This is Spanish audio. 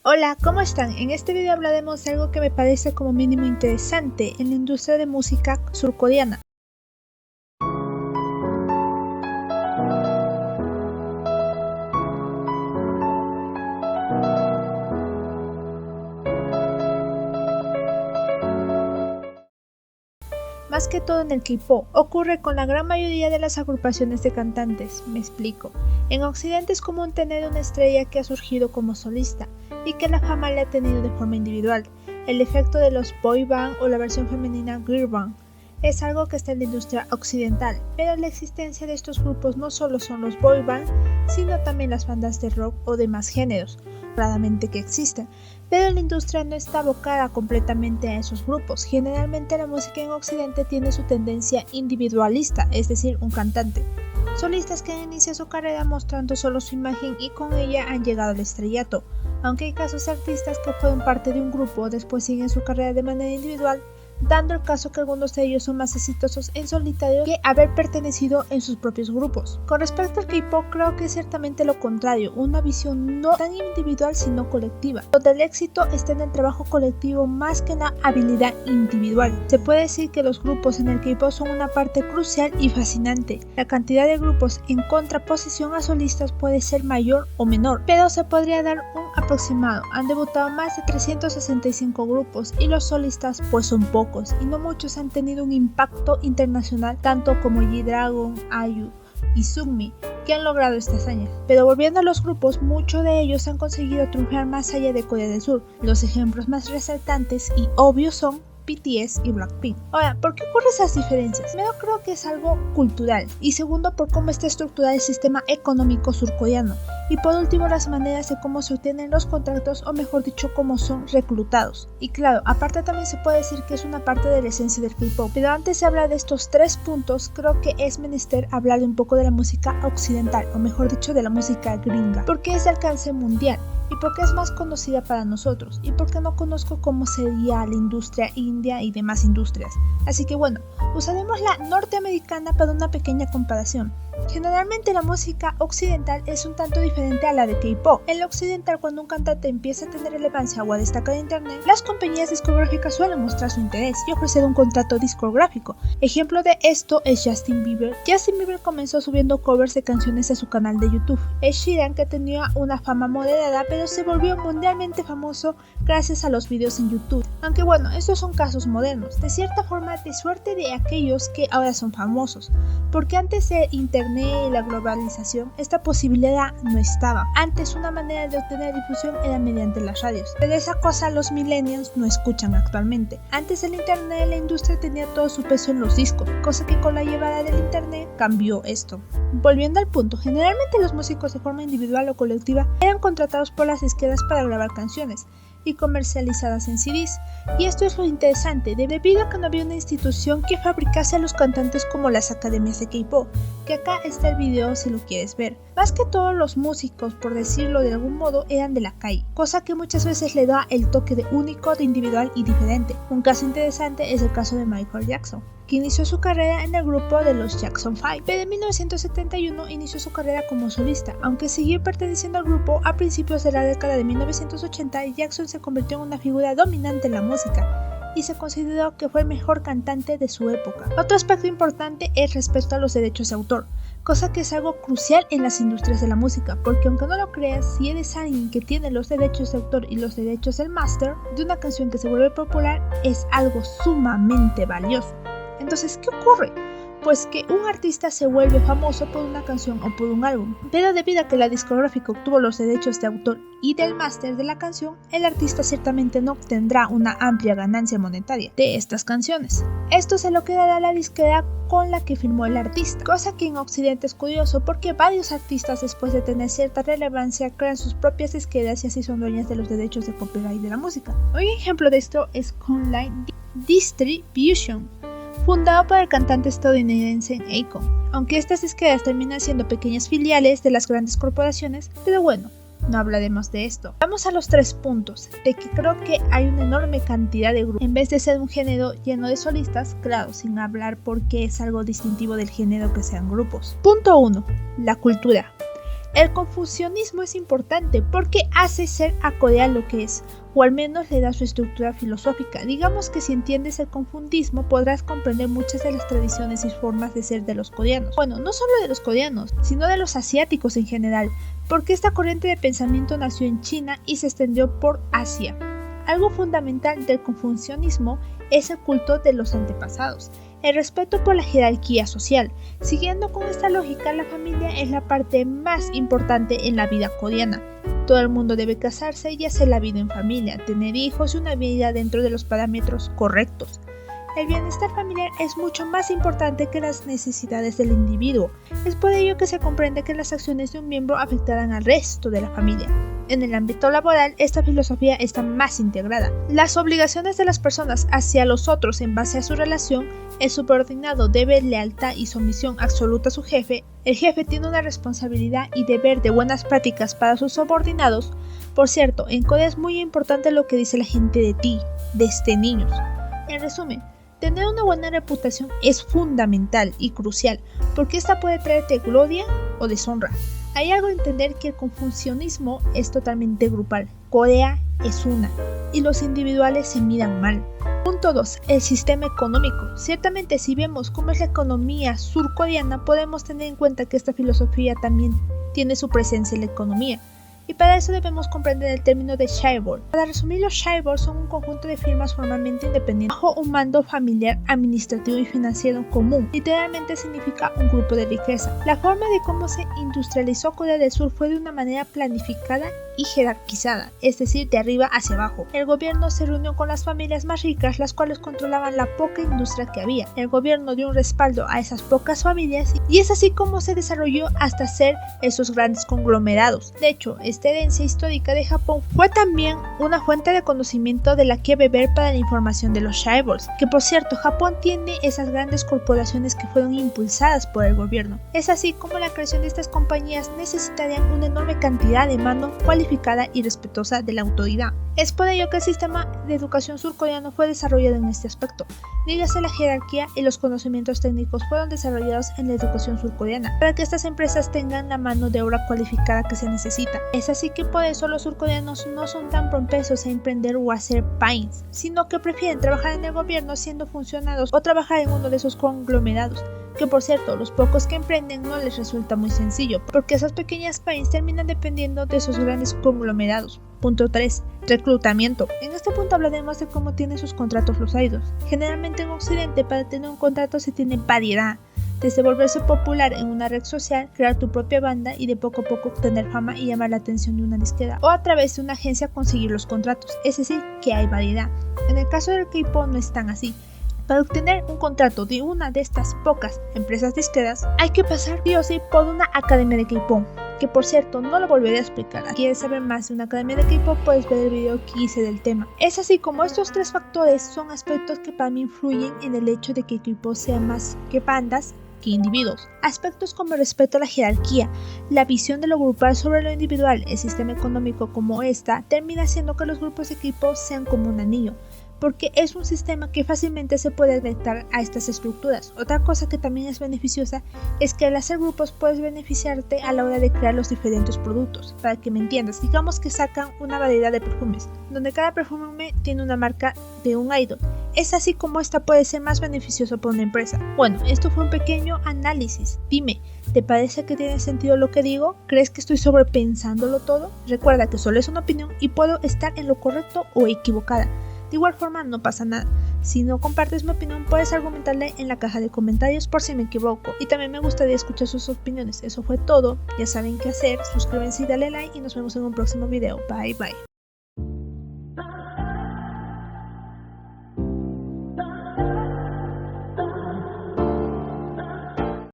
Hola, ¿cómo están? En este video hablaremos de algo que me parece como mínimo interesante en la industria de música surcoreana. Más que todo en el K-pop, ocurre con la gran mayoría de las agrupaciones de cantantes, me explico. En Occidente es común tener una estrella que ha surgido como solista y que la fama le ha tenido de forma individual. El efecto de los boy band o la versión femenina girl band es algo que está en la industria occidental, pero la existencia de estos grupos no solo son los boy band, sino también las bandas de rock o demás géneros, claramente que existen, pero la industria no está abocada completamente a esos grupos. Generalmente la música en Occidente tiene su tendencia individualista, es decir, un cantante. Solistas que inician su carrera mostrando solo su imagen y con ella han llegado al estrellato, aunque hay casos de artistas que fueron parte de un grupo después siguen su carrera de manera individual, dando el caso que algunos de ellos son más exitosos en solitario que haber pertenecido en sus propios grupos. Con respecto al K-pop, creo que es ciertamente lo contrario, una visión no tan individual sino colectiva, donde el éxito está en el trabajo colectivo más que en la habilidad individual. Se puede decir que los grupos en el K-pop son una parte crucial y fascinante. La cantidad de grupos en contraposición a solistas puede ser mayor o menor, pero se podría dar un aproximado. Han debutado más de 365 grupos y los solistas pues son pocos, y no muchos han tenido un impacto internacional tanto como G-Dragon, IU y Sunmi, que han logrado esta hazaña. Pero volviendo a los grupos, muchos de ellos han conseguido triunfar más allá de Corea del Sur. Los ejemplos más resaltantes y obvios son BTS y Blackpink. Ahora, ¿por qué ocurren esas diferencias? Primero, creo que es algo cultural, y segundo, por cómo está estructurado el sistema económico surcoreano, y por último, las maneras de cómo se obtienen los contratos, o mejor dicho, cómo son reclutados. Y claro, aparte también se puede decir que es una parte de la esencia del K-pop. Pero antes de hablar de estos tres puntos, creo que es menester hablar un poco de la música occidental, o mejor dicho, de la música gringa, porque es de alcance mundial, y porque es más conocida para nosotros, y porque no conozco cómo sería la industria india y demás industrias. Así que bueno, usaremos la norteamericana para una pequeña comparación. Generalmente la música occidental es un tanto diferente a la de K-pop. En la occidental, cuando un cantante empieza a tener relevancia o a destacar en internet, las compañías discográficas suelen mostrar su interés y ofrecer un contrato discográfico. Ejemplo de esto es Justin Bieber. Justin Bieber comenzó subiendo covers de canciones a su canal de YouTube. Ed Sheeran, que tenía una fama moderada, pero se volvió mundialmente famoso gracias a los videos en YouTube. Aunque bueno, estos son casos modernos, de cierta forma de suerte de aquellos que ahora son famosos, porque antes de internet y la globalización, esta posibilidad no estaba. Antes una manera de obtener difusión era mediante las radios, pero esa cosa los millennials no escuchan actualmente. Antes del internet, la industria tenía todo su peso en los discos, cosa que con la llegada del internet cambió esto. Volviendo al punto, generalmente los músicos de forma individual o colectiva eran contratados por las disqueras para grabar canciones y comercializadas en CDs, y esto es lo interesante, debido a que no había una institución que fabricase a los cantantes como las academias de K-pop, que acá está el video si lo quieres ver. Más que todos los músicos, por decirlo de algún modo, eran de la calle, cosa que muchas veces le da el toque de único, de individual y diferente. Un caso interesante es el caso de Michael Jackson, que inició su carrera en el grupo de los Jackson 5, pero en 1971 inició su carrera como solista. Aunque siguió perteneciendo al grupo, a principios de la década de 1980, Jackson se convirtió en una figura dominante en la música y se consideró que fue el mejor cantante de su época. Otro aspecto importante es respecto a los derechos de autor, cosa que es algo crucial en las industrias de la música, porque aunque no lo creas, si eres alguien que tiene los derechos de autor y los derechos del máster de una canción que se vuelve popular, es algo sumamente valioso. Entonces, ¿qué ocurre? Pues que un artista se vuelve famoso por una canción o por un álbum, pero debido a que la discográfica obtuvo los derechos de autor y del máster de la canción, el artista ciertamente no obtendrá una amplia ganancia monetaria de estas canciones. Esto se lo quedará a la disquera con la que firmó el artista, cosa que en Occidente es curioso porque varios artistas, después de tener cierta relevancia, crean sus propias disqueras y así son dueñas de los derechos de copyright de la música. Un ejemplo de esto es Conline Distribution, fundado por el cantante estadounidense Akon, aunque estas disqueras terminan siendo pequeñas filiales de las grandes corporaciones, pero bueno, no hablaremos de esto. Vamos a los tres puntos, de que creo que hay una enorme cantidad de grupos, en vez de ser un género lleno de solistas, claro, sin hablar porque es algo distintivo del género que sean grupos. Punto 1. La cultura. El confucianismo es importante porque hace ser a Corea lo que es, o al menos le da su estructura filosófica. Digamos que si entiendes el confucianismo podrás comprender muchas de las tradiciones y formas de ser de los coreanos. Bueno, no solo de los coreanos, sino de los asiáticos en general, porque esta corriente de pensamiento nació en China y se extendió por Asia. Algo fundamental del confucianismo es el culto de los antepasados, el respeto por la jerarquía social. Siguiendo con esta lógica, la familia es la parte más importante en la vida coreana. Todo el mundo debe casarse y hacer la vida en familia, tener hijos y una vida dentro de los parámetros correctos. El bienestar familiar es mucho más importante que las necesidades del individuo. Es por ello que se comprende que las acciones de un miembro afectarán al resto de la familia. En el ámbito laboral, esta filosofía está más integrada. Las obligaciones de las personas hacia los otros en base a su relación, el subordinado debe lealtad y sumisión absoluta a su jefe, el jefe tiene una responsabilidad y deber de buenas prácticas para sus subordinados. Por cierto, en Corea es muy importante lo que dice la gente de ti, desde niños. En resumen, tener una buena reputación es fundamental y crucial, porque esta puede traerte gloria o deshonra. Hay algo a entender que el confucianismo es totalmente grupal. Corea es una, y los individuales se miran mal. Punto 2. El sistema económico. Ciertamente, si vemos cómo es la economía surcoreana, podemos tener en cuenta que esta filosofía también tiene su presencia en la economía. Y para eso debemos comprender el término de chaebol. Para resumir, los chaebol son un conjunto de firmas formalmente independientes bajo un mando familiar, administrativo y financiero común. Literalmente significa un grupo de riqueza. La forma de cómo se industrializó Corea del Sur fue de una manera planificada y jerarquizada, es decir, de arriba hacia abajo. El gobierno se reunió con las familias más ricas, las cuales controlaban la poca industria que había. El gobierno dio un respaldo a esas pocas familias y es así como se desarrolló hasta ser esos grandes conglomerados. De hecho, esta herencia histórica de Japón fue también una fuente de conocimiento de la que beber para la información de los chaebols, que por cierto, Japón tiene esas grandes corporaciones que fueron impulsadas por el gobierno. Es así como la creación de estas compañías necesitarían una enorme cantidad de mano cualificada y respetuosa de la autoridad. Es por ello que el sistema de educación surcoreano fue desarrollado en este aspecto. Dígase, la jerarquía y los conocimientos técnicos fueron desarrollados en la educación surcoreana para que estas empresas tengan la mano de obra cualificada que se necesita. Es así que por eso los surcoreanos no son tan propensos a emprender o a hacer pains, sino que prefieren trabajar en el gobierno siendo funcionarios o trabajar en uno de esos conglomerados. Que por cierto, los pocos que emprenden no les resulta muy sencillo, porque esas pequeñas pains terminan dependiendo de esos grandes conglomerados. Punto 3. Reclutamiento. En este punto hablaremos de cómo tienen sus contratos los idols. Generalmente en Occidente, para tener un contrato se tiene variedad, desde volverse popular en una red social, crear tu propia banda y de poco a poco obtener fama y llamar la atención de una disquera, o a través de una agencia conseguir los contratos, es decir, que hay variedad. En el caso del K-pop no es tan así. Para obtener un contrato de una de estas pocas empresas disqueras, hay que pasar sí o sí por una academia de K-pop, que por cierto no lo volveré a explicar. Si quieres saber más de una academia de K-pop, puedes ver el video que hice del tema. Es así como estos tres factores son aspectos que para mí influyen en el hecho de que K-pop sea más que bandas que individuos. Aspectos como el respeto a la jerarquía, la visión de lo grupal sobre lo individual, el sistema económico como esta, termina haciendo que los grupos de K-pop sean como un anillo, porque es un sistema que fácilmente se puede adaptar a estas estructuras. Otra cosa que también es beneficiosa es que al hacer grupos puedes beneficiarte a la hora de crear los diferentes productos. Para que me entiendas, digamos que sacan una variedad de perfumes, donde cada perfume tiene una marca de un idol. Es así como esta puede ser más beneficiosa para una empresa. Bueno, esto fue un pequeño análisis. Dime, ¿te parece que tiene sentido lo que digo? ¿Crees que estoy sobrepensándolo todo? Recuerda que solo es una opinión y puedo estar en lo correcto o equivocada. De igual forma, no pasa nada. Si no compartes mi opinión, puedes argumentarle en la caja de comentarios por si me equivoco. Y también me gustaría escuchar sus opiniones. Eso fue todo. Ya saben qué hacer. Suscríbanse y dale like y nos vemos en un próximo video. Bye bye.